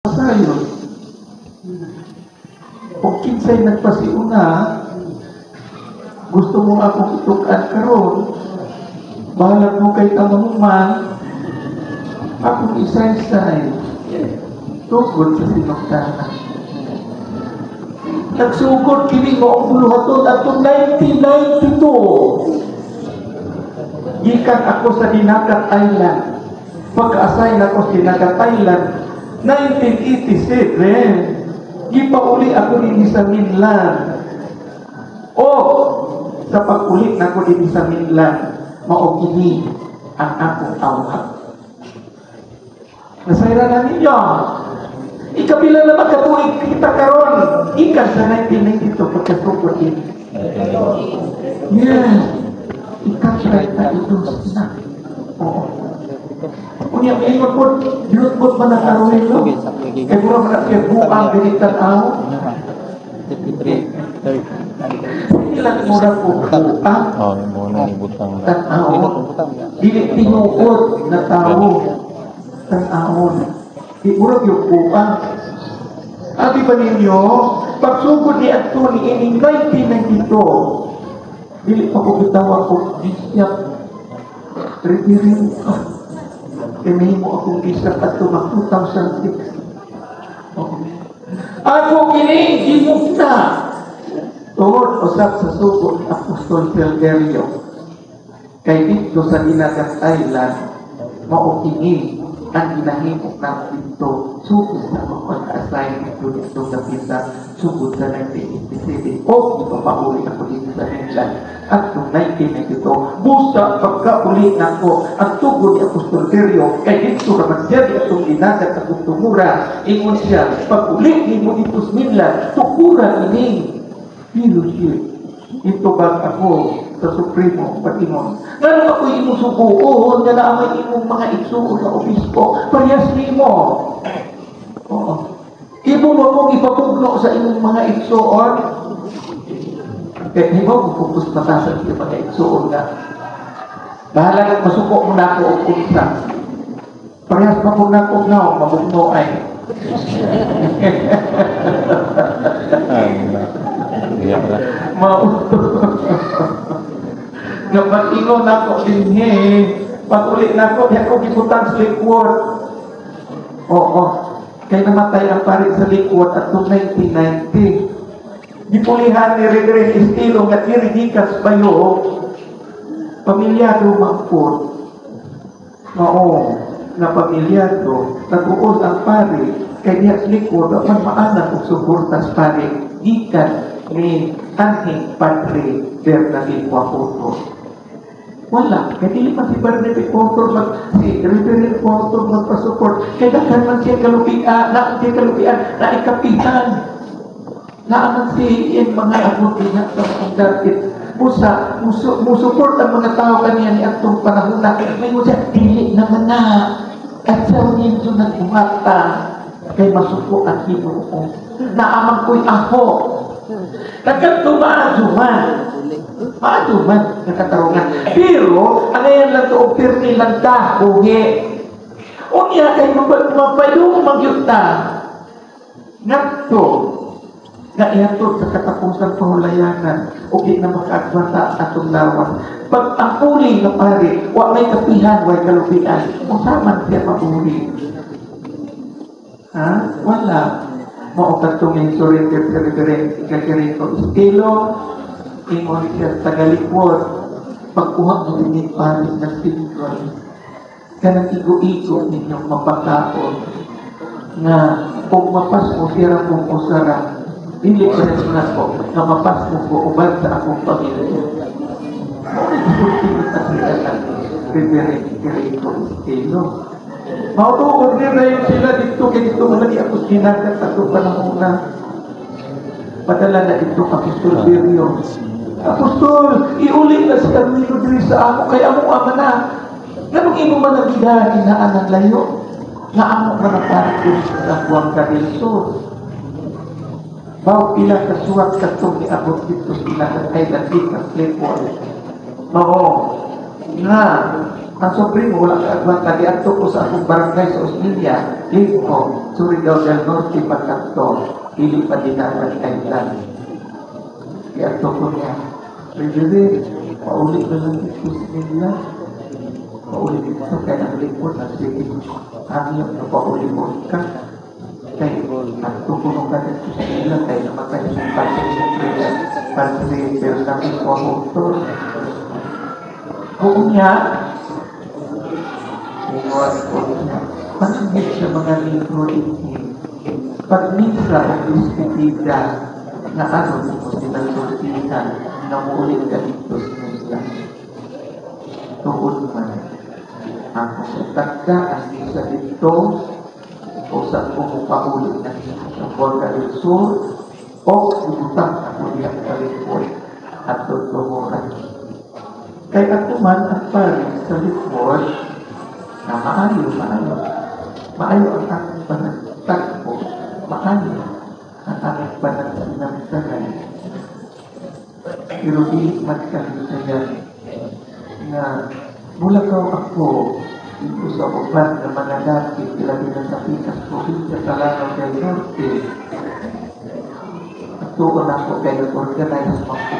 Sayo. Kung kinsay nagpasiuna, gusto mo akong itukan karon, bahalag mo kay tamamuman, akong isay-say, tugod sa sinugtanan. Nagsugod kini mo ang buluhaton atong 1992. Gikan ako sa Dinagat Island. Pagka-assign ako sa Dinagat Island, 1987, gipauli ako din sa Mainland. O, sa pag-ulit na ako din sa Mainland, maugini ang akong tawag. Nasayra na ninyo. Ikabila na magkatuig kita karon, ikan sa 1992 pagkasugod din. Yes, ikan sa ito na. Oo. Kung yung ingon po, yun po ba nakaroon ito? Kaya puro ka na buang ginitan ako. Ilang mura po buang. Oo, yung muna ni butang. Tanaon. Dili tinuod na tao. Tanaon. Iurag yung buang. Abi ba ninyo, pagsugod ni Anthony in 1992, dili pa ko bitawa ko bisyap. Reviewin ko. Kaya mo akong isap at tumag 2006. Ako kini, na. Tungod usap sa sugo ni Apostol Silverio. Kay dito sa Dinagat Island, maukini ang ginahimok ng dito. Sugod sa pagka-assign dito sa pisa, sugod sa 1987. O, ipapauli ako dito sa Mainland. At noong 1992, busa pagka-uli na ako ang tugod ni Apostol Silverio, kay dito naman siya di atong Dinagat at tumura. Ingon siya, pag-uli ni mo dito sa Mainland, tukura ini. Fellowship. Ito ba ako sa Supremo Patingon? Ngayon ako imong subuon, nga naamay imong mga igsuon na obispo, parehas nimo. Oo. Imo mo akong ipapugno sa imong mga igsuon. Di ba kung focus matasan yung mga igsuon nga? Bahala masuko mo na ako o kunsa. Parehas pa po na ako na, mabugno ay. Kapag ingon ako din pag-uli na ako, di ako gibutang sa likod. Oo. Kaya namatay ang pari sa likod at noong 1990. Dipulihan ni Reverend Estilo nga tirigikas bayo, pamilyado mangkot. Oo. Na pamilyado, natuon ang pari, kaya niya sa likod, ang maanak kong suportas pari, gikan ni Anhing Padre Bernabé Quapoto. Wala. Kaya di pa si Bernabé Quapoto, si Reverend Quapoto magpasupport. Kaya daghan man siya kalupian, na ikapitan. Naaman siya yung mga abutin sa mga dapat. Musupport ang mga tao kaniya ni atong panahon na. May mo siya, dili naman na. At sa unin so nag-umata. Kaya masuko at hinuong. Naaman ko'y ako. Maaduman nakatarungan. Pero ang ngayon lang ito o pirni lang ta uhi. Unya kay mapayong magyuta ngadto nga ihatod sa katapusan pahulayanan o di na makaagwata atong lawan. Pag ang uli na pare wa may kapihan, way kalupian, usaman siya mabuli. Ha? Wala. Maupatong yung surrender sa Reverend Kakarito Estilo, ingon siya tagalikod, pagkuha ng inyong palit na spiritual, kanang igo-igo ninyong mapakaon, nga kung mapas mo sira kong usara, hindi ko na po, na mapas mo ko ubad sa akong pamilya. Isultingin sa Reverend Kakarito Estilo. Mautuod nila yung sila dito, kaya dito mo lagi ako sinagat at ito panahon na padala na dito Apostol Silverio. Apostol, iulit na si Carmelo diri sa ako, kaya among ama na. Ganong imo man nagidahan inaan ng layo, nga among kanaparit ko sa buwang kadilso. Bawa pila kasuwat katong iabot dito sila kay Datika Playboy. Mao, nga, ang Supremo, wala ka agwanta, diadto ko sa akong barangay sa Australia, Limpo, Surigao del Norte, Pagkanto, Ili Padinagan, Island. Kaya ito ko niya, Reverend, paulit na lang ito nila. Paulit ito, kaya ang lingkod na sige, hangyo na paulit mo ka. Kaya at tukulong ka dito sa nila, kaya namatay sa pag-refer namin po motor. Kung niya, inuwan ko niya, panagit sa mga libro ini, pag-misa o dispetida na ano dito sinagsultihan na mulit ka dito sa nila. Tuod man, ang tagda ang isa dito, o sa pumupaulit na sa Borga del Sur, o ibutang ako niya sa report at tutumuran. Kaya ako man ang parin sa report na maayo ang aking panagtagpo, maayo ang aking panagsinamsanan. Pero di magkakita yan na mula ko ako dito sa uban na mga dati ilagay na sa Pikas Provincia sa Lanao del Norte. At tuon ako kayo organize mga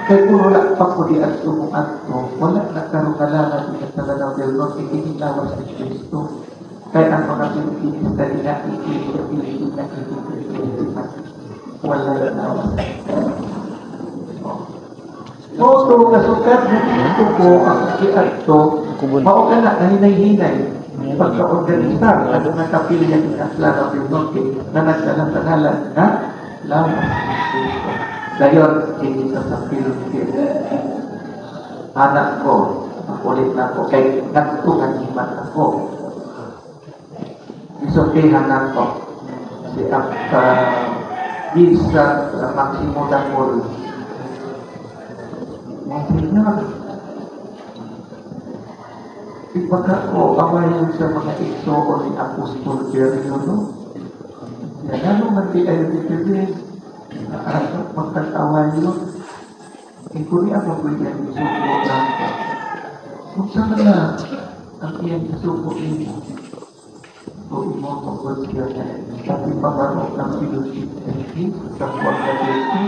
kaya kung wala pa ko di at umuat ko, wala na karungalangan dito sa Lanao del Norte, ikinilawas ni Cristo. Kaya ang mga Pilipinis dali na ikinilawas na ikinilawas. Wala na nawas. Moto nga sukat dito ko ang kiato, mao ka na nahinay-hinay. Pagka-organisar, ano nga kapilya ni Lanao del Norte na nagsalang-sangalan na lawas. Dayon, hindi sa Pilipinas. Anak ko, makulit na ako, kaya nagtungan iman ako. Isotihan ako. Si Isa Maximo Dangol. Monsignor, ipagka ko awayan sa mga ikso o ni Apostol Jerio, no? Yan, ano man di ay bibigin? Magkatawa yun. Ikuri ang mabigyan ng suko lang ko. Kung saan na ang iyang suko ini, o mo tungkol siya na tapi pangaro ng fellowship and sa kwarta dito,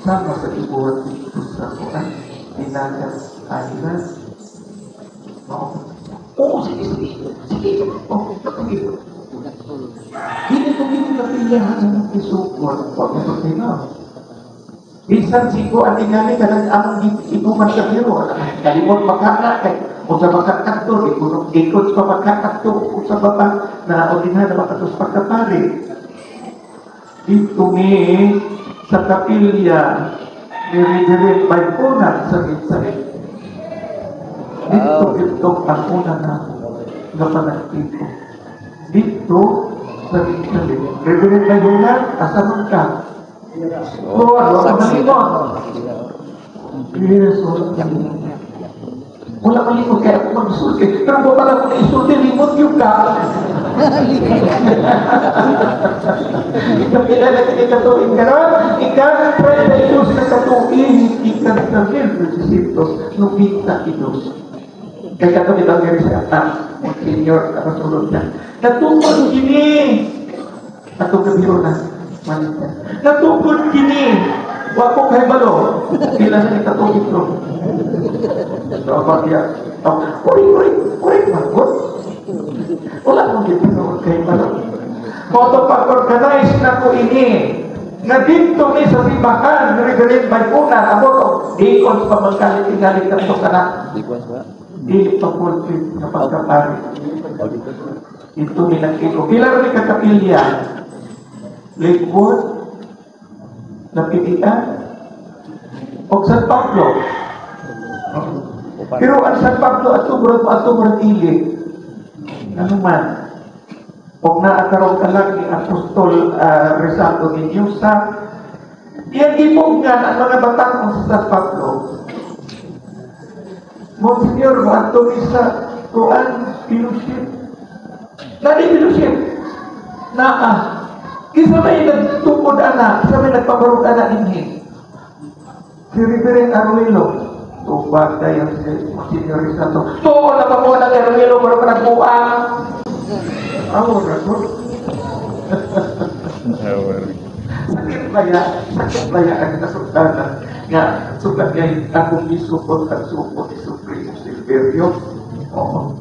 sama sa ibuhat dito sa kuan, Dinagat Island. Oo, sige. Oo, sige. Hindi ko pinapilihan ng isukot. Huwag na pagkina. Bisan sigo ang ingali ka ng amang ibuman sa biro. Kalimot makana kay kung sa makakakto, ikot pa makakakto kung sa baba na ordinada makatos pagkapari. Dito ni sa kapilya ni Reverend Baypunan sa Gitsarit. Dito ang una na panagtito. Dito sa Gitsarit. Reverend Baypunan, asaman ka? Oo, wala malimot. Yes, wala malimot kaya ako mag-isulti. Pero kung pala kung isulti, limot yung ka. Kapila na ikatuin ka na, ika-try na ilos na katuin, ika-tawin, Presidentos, nung kita ilos. Kaya katuin ang gari sa atas, ang senior, nakasulod na. Natupad gini! Atong kabiro na. Natupad gini! Wako kay balo. Pila na ikatuin ito. Dapat ya. Kurik, magot. Wala mong gipinood kay balo. Moto pag-organize na ko ini. Nga dito ni sa simbahan, ni Reverend Baypunan, amo to, ikon pa magkalit-galit na ito ka na. Dili pa pulpit na pagkapari. Ito minakito. Pila rin kakapilya. Lakewood, Lapitian, o San Pablo. Pero ang San Pablo at sobrang ili. Ano man? Huwag na akaroon ka lang ni Apostol Rizaldo ninyo sa iyan nga ang mga batang sa San Pablo. Monsignor, maanto isa kuan fellowship. Nadi fellowship. Kisa may nagtupod anak, kisa may nagpabarog anak ninyo. Si Reverend Arwelo, tubag na yung Monsignor Rizaldo. Oo, napakuha na kay Arwelo, para nagbuang. Awor ako. Sakit baya ang nasukdana nga sukat kay akong isupot at supot ni Supremo Silverio. Oo.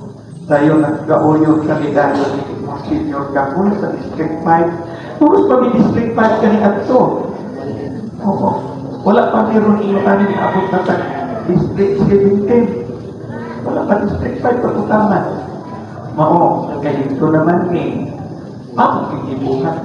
Tayo nagkauyo kandidato ni Senior Gapon sa District 5. Puros pa may District 5 kani ato. Oo. Wala pa meron iyo kani abot na sa District 17. Wala pa District 5 pagkutaman. Mao, kaya ito naman ni Mapagkikibuhan.